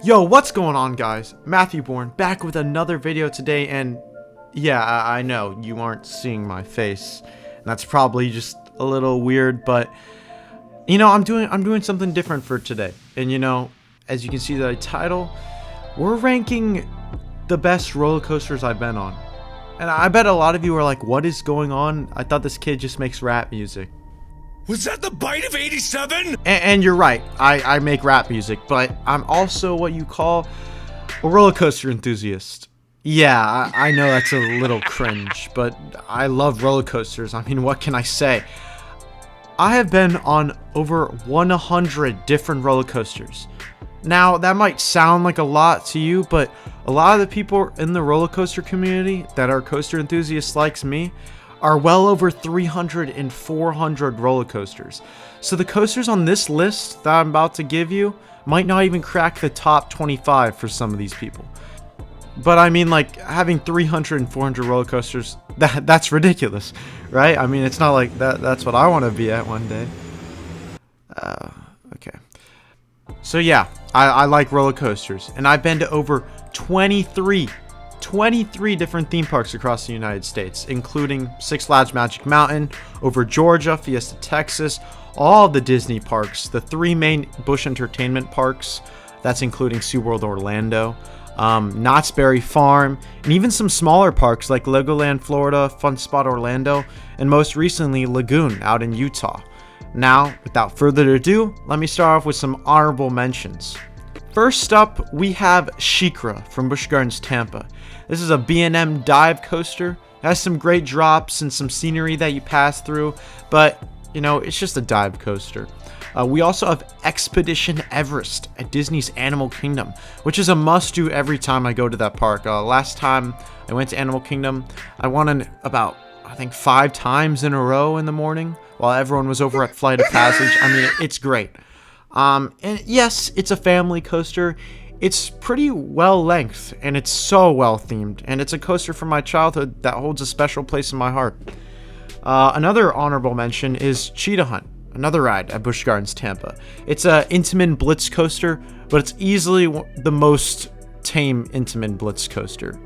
Yo, what's going on, guys? Matthew Bourne back with another video today, and yeah, I know you aren't seeing my face, and that's probably just a little weird, but you know, I'm doing something different for today. And you know, as you can see the title, we're ranking the best roller coasters I've been on. And I bet a lot of you are like, what is going on? I thought this kid just makes rap music. Was that the bite of 87? And you're right, I make rap music, but I'm also what you call a roller coaster enthusiast. Yeah, I know that's a little cringe, but I love roller coasters. I mean, what can I say? I have been on over 100 different roller coasters. Now, that might sound like a lot to you, but a lot of the people in the roller coaster community that are coaster enthusiasts like me are well over 300 and 400 roller coasters. So the coasters on this list that I'm about to give you might not even crack the top 25 for some of these people. But I mean, like, having 300 and 400 roller coasters, that's ridiculous, right? I mean, it's not like that's what I want to be at one day. Okay. So yeah, I like roller coasters, and I've been to over 23 different theme parks across the United States, including Six Flags Magic Mountain, over Georgia, Fiesta Texas, all the Disney parks, the three main Busch Entertainment parks, that's including SeaWorld Orlando, Knott's Berry Farm, and even some smaller parks like Legoland Florida, Fun Spot Orlando, and most recently Lagoon out in Utah. Now, without further ado, let me start off with some honorable mentions. First up, we have SheiKra from Busch Gardens Tampa. This is a B&M dive coaster. It has some great drops and some scenery that you pass through, but you know, it's just a dive coaster. We also have Expedition Everest at Disney's Animal Kingdom, which is a must-do every time I go to that park. Last time I went to Animal Kingdom, I won about, I think, 5 times in a row in the morning while everyone was over at Flight of Passage. I mean, it's great. And yes, it's a family coaster. It's pretty well length, and it's so well themed, and it's a coaster from my childhood that holds a special place in my heart. Another honorable mention is Cheetah Hunt, another ride at Busch Gardens Tampa. It's a Intamin Blitz coaster, but it's easily the most tame Intamin Blitz coaster.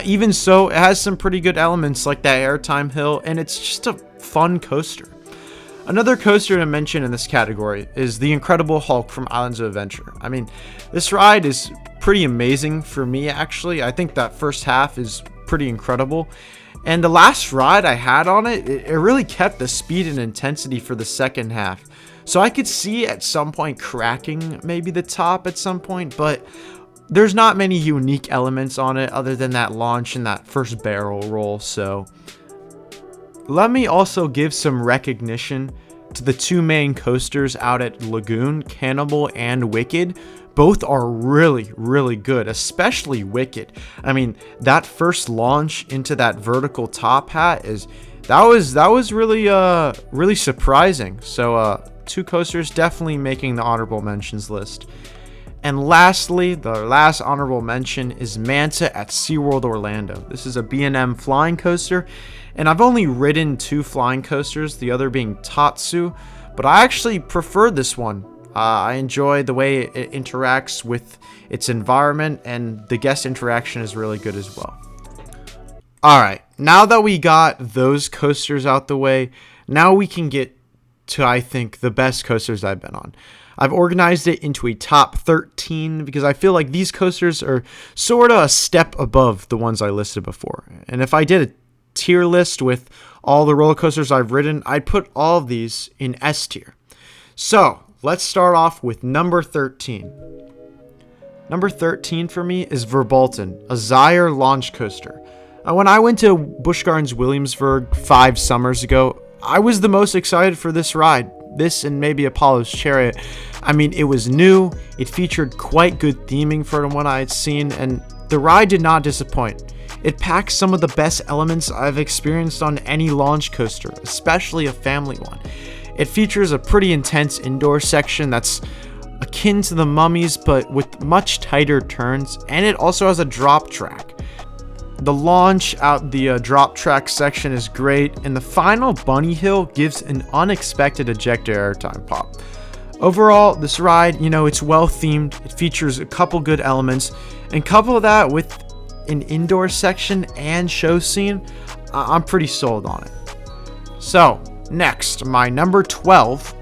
Even so, it has some pretty good elements like that airtime hill, and it's just a fun coaster. Another coaster to mention in this category is the Incredible Hulk from Islands of Adventure. I mean, this ride is pretty amazing for me, actually. I think that first half is pretty incredible. And the last ride I had on it, it really kept the speed and intensity for the second half. So I could see at some point cracking maybe the top at some point, but there's not many unique elements on it other than that launch and that first barrel roll, so let me also give some recognition to the two main coasters out at Lagoon, Cannibal and Wicked. Both are really, really good, especially Wicked. I mean, that first launch into that vertical top hat that was really surprising. So two coasters definitely making the honorable mentions list. And lastly, the last honorable mention is Manta at SeaWorld Orlando. This is a B&M flying coaster, and I've only ridden 2 flying coasters, the other being Tatsu, but I actually prefer this one. I enjoy the way it interacts with its environment, and the guest interaction is really good as well. Alright, now that we got those coasters out the way, now we can get to, I think, the best coasters I've been on. I've organized it into a top 13 because I feel like these coasters are sort of a step above the ones I listed before. And if I did a tier list with all the roller coasters I've ridden, I'd put all of these in S tier. So let's start off with number 13. Number 13 for me is Verbolten, a Zyre launch coaster. When I went to Busch Gardens Williamsburg 5 summers ago, I was the most excited for this ride. This and maybe Apollo's Chariot. I mean, it was new, it featured quite good theming from what I had seen, and the ride did not disappoint. It packs some of the best elements I've experienced on any launch coaster, especially a family one. It features a pretty intense indoor section that's akin to the Mummies, but with much tighter turns, and it also has a drop track. The launch out the drop track section is great, and the final bunny hill gives an unexpected ejector airtime pop. Overall, this ride, it's well themed. It features a couple good elements, and couple that with an indoor section and show scene, I'm pretty sold on it. So, next, my number 12,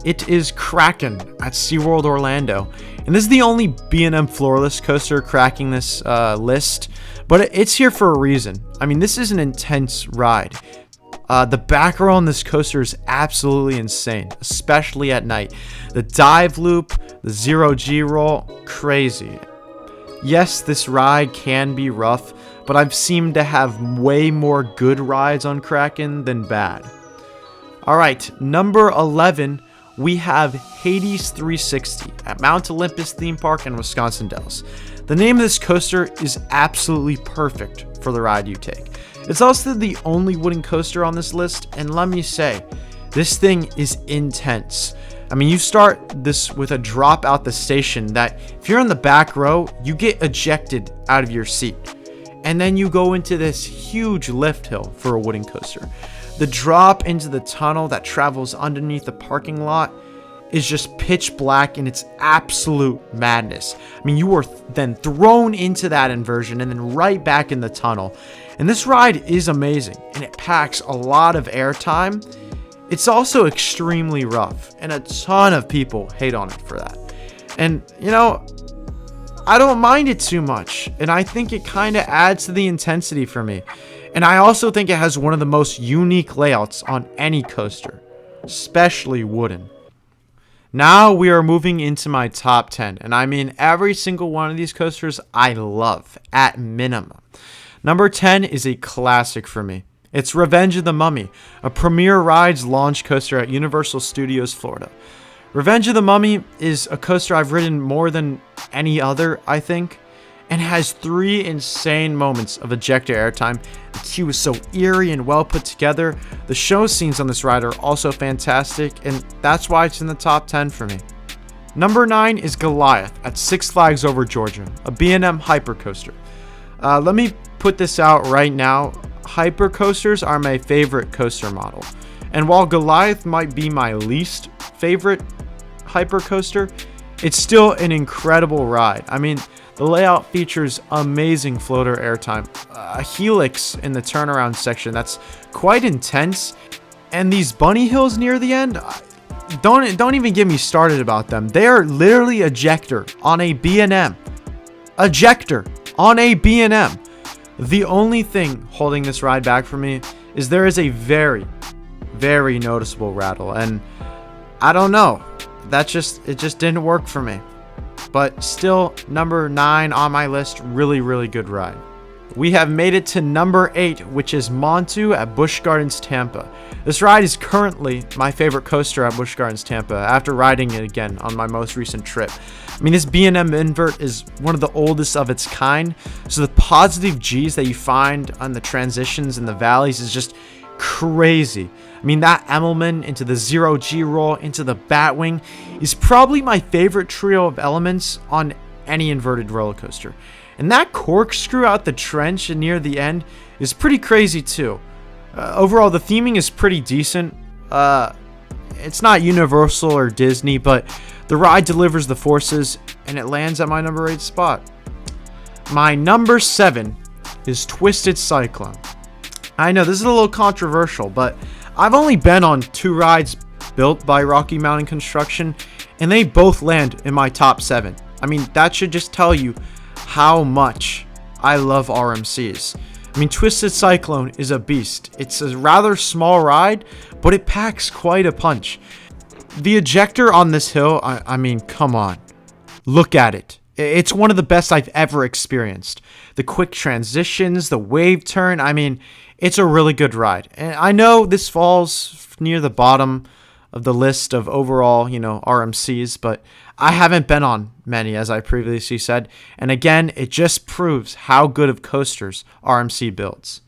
it is Kraken at SeaWorld Orlando. And this is the only B&M floorless coaster cracking this list, but it's here for a reason. I mean, this is an intense ride. The back row on this coaster is absolutely insane, especially at night. The dive loop, the zero G roll, crazy. Yes, this ride can be rough, but I've seemed to have way more good rides on Kraken than bad. Alright, number 11, we have Hades 360 at Mount Olympus theme park in Wisconsin Dells. The name of this coaster is absolutely perfect for the ride you take. It's also the only wooden coaster on this list, and let me say, this thing is intense. I mean, you start this with a drop out the station that if you're in the back row, you get ejected out of your seat. And then you go into this huge lift hill for a wooden coaster. The drop into the tunnel that travels underneath the parking lot is just pitch black, and it's absolute madness. I mean, you are then thrown into that inversion and then right back in the tunnel. And this ride is amazing, and it packs a lot of airtime. It's also extremely rough, and a ton of people hate on it for that. And, I don't mind it too much, and I think it kind of adds to the intensity for me. And I also think it has one of the most unique layouts on any coaster, especially wooden. Now we are moving into my top 10, and I mean every single one of these coasters I love, at minimum. Number 10 is a classic for me. It's Revenge of the Mummy, a Premier Rides launch coaster at Universal Studios Florida. Revenge of the Mummy is a coaster I've ridden more than any other, I think, and has 3 insane moments of ejector airtime. The queue is so eerie and well put together. The show scenes on this ride are also fantastic, and that's why it's in the top 10 for me. Number 9 is Goliath at Six Flags Over Georgia, a B&M hypercoaster. Let me put this out right now. Hypercoasters are my favorite coaster model, and while Goliath might be my least favorite hypercoaster, it's still an incredible ride. I mean, the layout features amazing floater airtime, a helix in the turnaround section that's quite intense, and these bunny hills near the end, don't even get me started about them. They are literally ejector on a B&M. Ejector on a B&M. The only thing holding this ride back for me is there is a very, very noticeable rattle, and I don't know. It just didn't work for me. But still, number 9 on my list, really, really good ride. We have made it to number 8, which is Montu at Busch Gardens Tampa. This ride is currently my favorite coaster at Busch Gardens Tampa after riding it again on my most recent trip. I mean, this B&M invert is one of the oldest of its kind, so the positive G's that you find on the transitions in the valleys is just crazy. I mean, that Emmelman into the zero G roll into the Batwing is probably my favorite trio of elements on any inverted roller coaster. And that corkscrew out the trench and near the end is pretty crazy too. Overall, the theming is pretty decent. It's not Universal or Disney, but the ride delivers the forces, and it lands at my number 8 spot. My number 7 is Twisted Cyclone. I know this is a little controversial, but I've only been on 2 rides built by Rocky Mountain Construction, and they both land in my top 7. I mean, that should just tell you how much I love RMCs. I mean, Twisted Cyclone is a beast. It's a rather small ride, but it packs quite a punch. The ejector on this hill, I mean, come on. Look at it. It's one of the best I've ever experienced. The quick transitions, the wave turn, I mean, it's a really good ride. And I know this falls near the bottom of the list of overall, RMCs, but I haven't been on many, as I previously said. And again, it just proves how good of coasters RMC builds.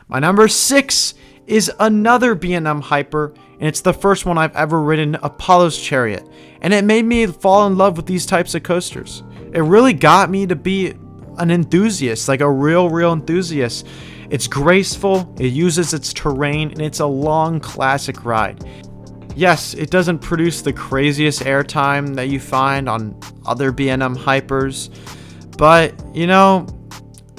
My number 6 is another B&M Hyper, and it's the first one I've ever ridden, Apollo's Chariot. And it made me fall in love with these types of coasters. It really got me to be an enthusiast, like a real enthusiast. It's graceful, it uses its terrain, and it's a long classic ride. Yes, it doesn't produce the craziest airtime that you find on other B&M hypers, but you know,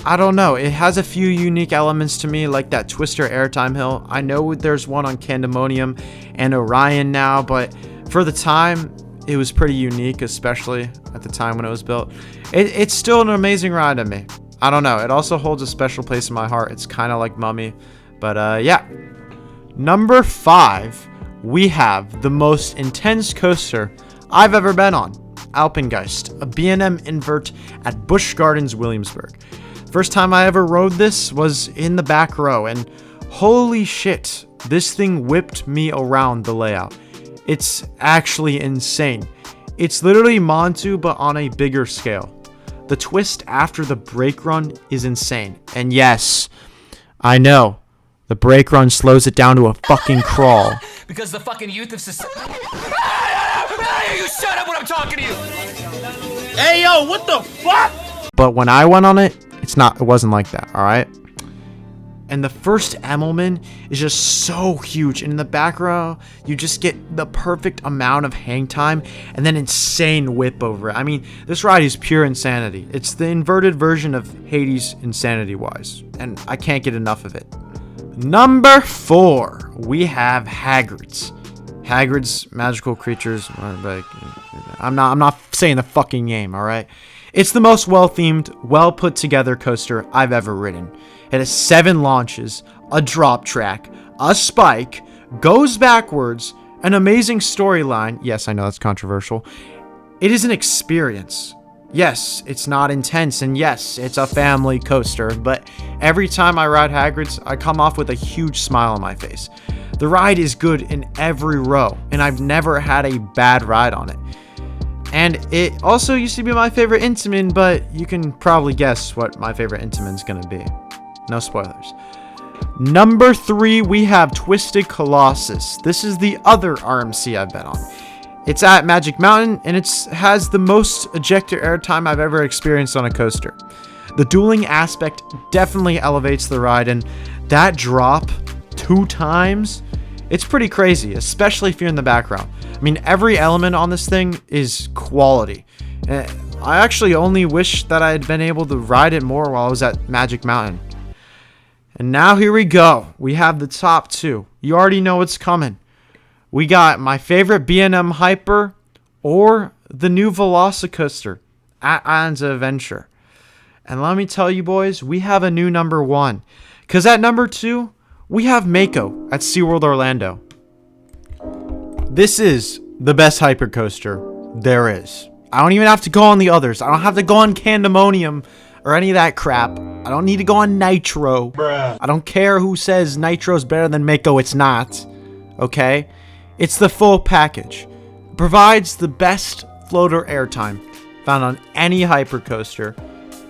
I don't know. It has a few unique elements to me, like that Twister airtime hill. I know there's one on Candemonium and Orion now, but for the time, it was pretty unique, especially at the time when it was built. It's still an amazing ride to me. I don't know. It also holds a special place in my heart. It's kind of like Mummy, but yeah. Number 5, we have the most intense coaster I've ever been on. Alpengeist, a B&M invert at Busch Gardens, Williamsburg. First time I ever rode this was in the back row, and holy shit, this thing whipped me around the layout. It's actually insane. It's literally Montu, but on a bigger scale. The twist after the brake run is insane. And yes, I know, the brake run slows it down to a fucking crawl. Because the fucking youth of society... You shut up when I'm talking to you! Hey, yo, what the fuck? But when I went on it, it wasn't like that, alright? And the first Emmelman is just so huge. And in the back row, you just get the perfect amount of hang time and then insane whip over it. I mean, this ride is pure insanity. It's the inverted version of Hades insanity-wise. And I can't get enough of it. Number 4, we have Hagrid's. Hagrid's Magical Creatures. I'm not saying the fucking name, alright? It's the most well-themed, well-put-together coaster I've ever ridden. It has 7 launches, a drop track, a spike, goes backwards, an amazing storyline. Yes, I know that's controversial. It is an experience. Yes, it's not intense, and yes, it's a family coaster, but every time I ride Hagrid's, I come off with a huge smile on my face. The ride is good in every row, and I've never had a bad ride on it. And it also used to be my favorite Intamin, but you can probably guess what my favorite Intamin's gonna be. No spoilers. Number 3, we have Twisted Colossus. This is the other RMC I've been on. It's at Magic Mountain, and it has the most ejector airtime I've ever experienced on a coaster. The dueling aspect definitely elevates the ride, and that drop 2 times, it's pretty crazy, especially if you're in the background. I mean, every element on this thing is quality. I actually only wish that I had been able to ride it more while I was at Magic Mountain. And now here we go. We have the top 2. You already know what's coming. We got my favorite B&M Hyper or the new Velocicoaster at Islands of Adventure. And let me tell you boys, we have a new number 1. Because at number 2, we have Mako at SeaWorld Orlando. This is the best hypercoaster there is. I don't even have to go on the others. I don't have to go on Candemonium or any of that crap. I don't need to go on Nitro. Bruh. I don't care who says Nitro's better than Mako. It's not. Okay? It's the full package. It provides the best floater airtime found on any hypercoaster,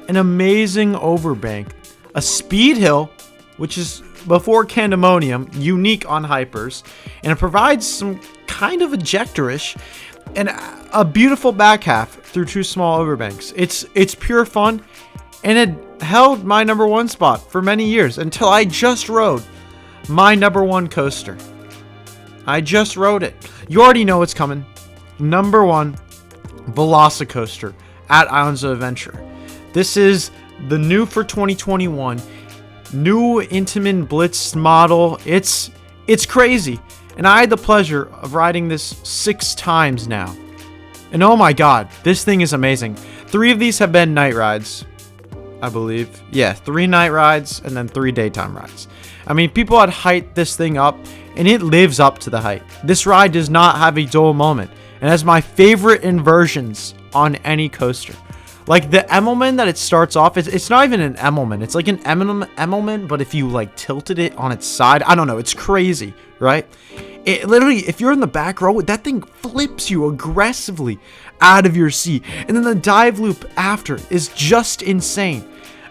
an amazing overbank, a speed hill, which is before Candemonium, unique on hypers, and it provides some kind of ejectorish and a beautiful back half through 2 small overbanks. It's pure fun, and it held my number 1 spot for many years until I just rode my number 1 coaster. I just rode it. You already know what's coming. Number 1, Velocicoaster at Islands of Adventure. This is the new for 2021. New Intamin Blitz model. It's crazy. And I had the pleasure of riding this 6 times now. And oh my god, this thing is amazing. 3 of these have been night rides, I believe. Yeah, 3 night rides and then 3 daytime rides. I mean, people had hyped this thing up, and it lives up to the hype. This ride does not have a dull moment, and has my favorite inversions on any coaster. Like the Emmelman that it starts off, it's not even an Emmelman. It's like an Emmelman, but if you like tilted it on its side, I don't know. It's crazy, right? It literally, if you're in the back row, that thing flips you aggressively out of your seat. And then the dive loop after is just insane.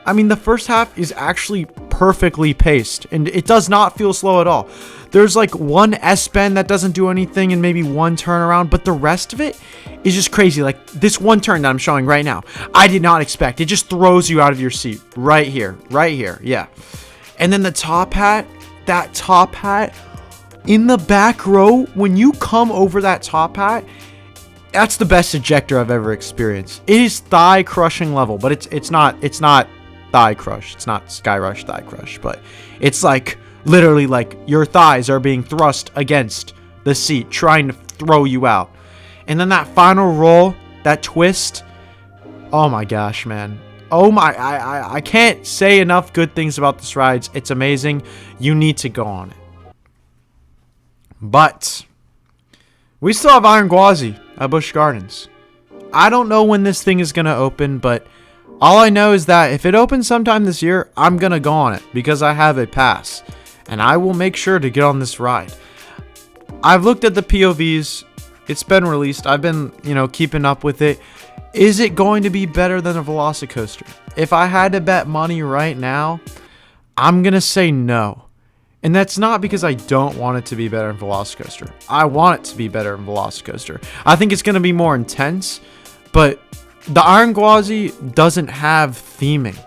I mean, the first half is actually perfectly paced, and it does not feel slow at all. There's like 1 S-bend that doesn't do anything and maybe 1 turnaround, but the rest of it is just crazy. Like this 1 turn that I'm showing right now, I did not expect. It just throws you out of your seat right here, yeah. And then the top hat, in the back row, when you come over that top hat, that's the best ejector I've ever experienced. It is thigh crushing level, but it's not thigh crush. It's not Sky Rush thigh crush, but it's like literally like your thighs are being thrust against the seat, trying to throw you out. And then that final roll, that twist, oh my gosh, man. Oh my, I can't say enough good things about this ride. It's amazing. You need to go on it. But we still have Iron Gwazi at Busch Gardens. I don't know when this thing is going to open, but all I know is that if it opens sometime this year, I'm going to go on it because I have a pass. And I will make sure to get on this ride. I've looked at the POVs. It's been released. I've been, keeping up with it. Is it going to be better than a Velocicoaster? If I had to bet money right now, I'm going to say no. And that's not because I don't want it to be better than Velocicoaster. I want it to be better than Velocicoaster. I think it's going to be more intense, but the Iron Gwazi doesn't have theming.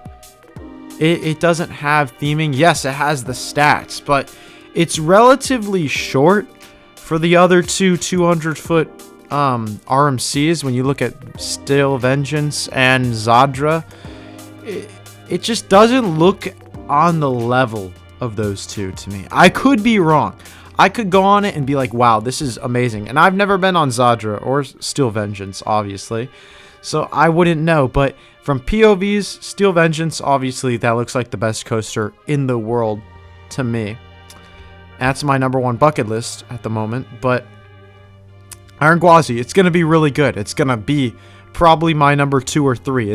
It doesn't have theming. Yes, it has the stats, but it's relatively short for the other two 200-foot RMCs. When you look at Steel Vengeance and Zadra, it just doesn't look on the level of those two to me. I could be wrong. I could go on it and be like, wow, this is amazing. And I've never been on Zadra or Steel Vengeance, obviously, so I wouldn't know. But from POVs, Steel Vengeance, obviously, that looks like the best coaster in the world to me. That's my #1 bucket list at the moment. But Iron Gwazi, it's going to be really good. It's going to be probably my #2 or 3.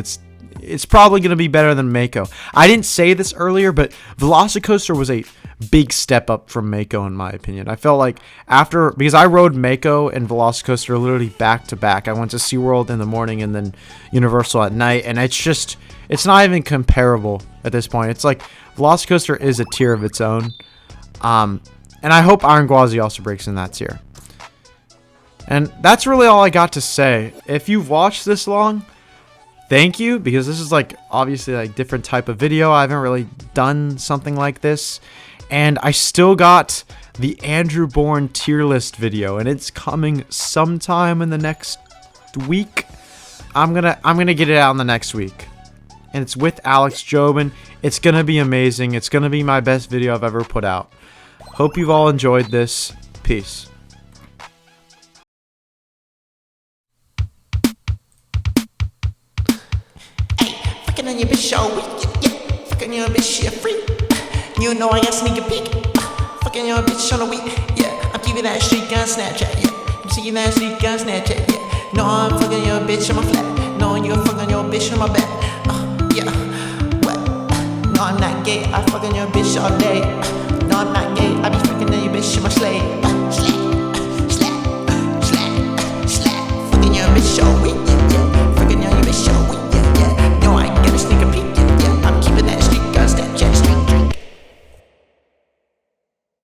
It's probably going to be better than Mako. I didn't say this earlier, but Velocicoaster was a big step up from Mako in my opinion. I felt like because I rode Mako and Velocicoaster literally back to back. I went to SeaWorld in the morning and then Universal at night, and it's not even comparable at this point. It's like Velocicoaster is a tier of its own. And I hope Iron Gwazi also breaks in that tier. And that's really all I got to say. If you've watched this long, thank you, because this is obviously different type of video. I haven't really done something like this, and I still got the Andrew Bourne tier list video, and it's coming sometime in the next week. I'm gonna get it out in the next week, and it's with Alex Jobin. It's gonna be amazing. It's gonna be my best video I've ever put out. Hope you've all enjoyed this. Peace. Fucking on your bitch show week, yeah. Fucking your bitch, she a freak. You know I got sneak a peek. Fucking your bitch on the week, yeah. I'm keeping that streak on Snapchat, yeah. I'm seeing that streak on Snapchat, yeah. No, I'm fucking your bitch on my flat. No, you're fucking your bitch on my back. Yeah. What? No, I'm not gay. I fucking your bitch all day.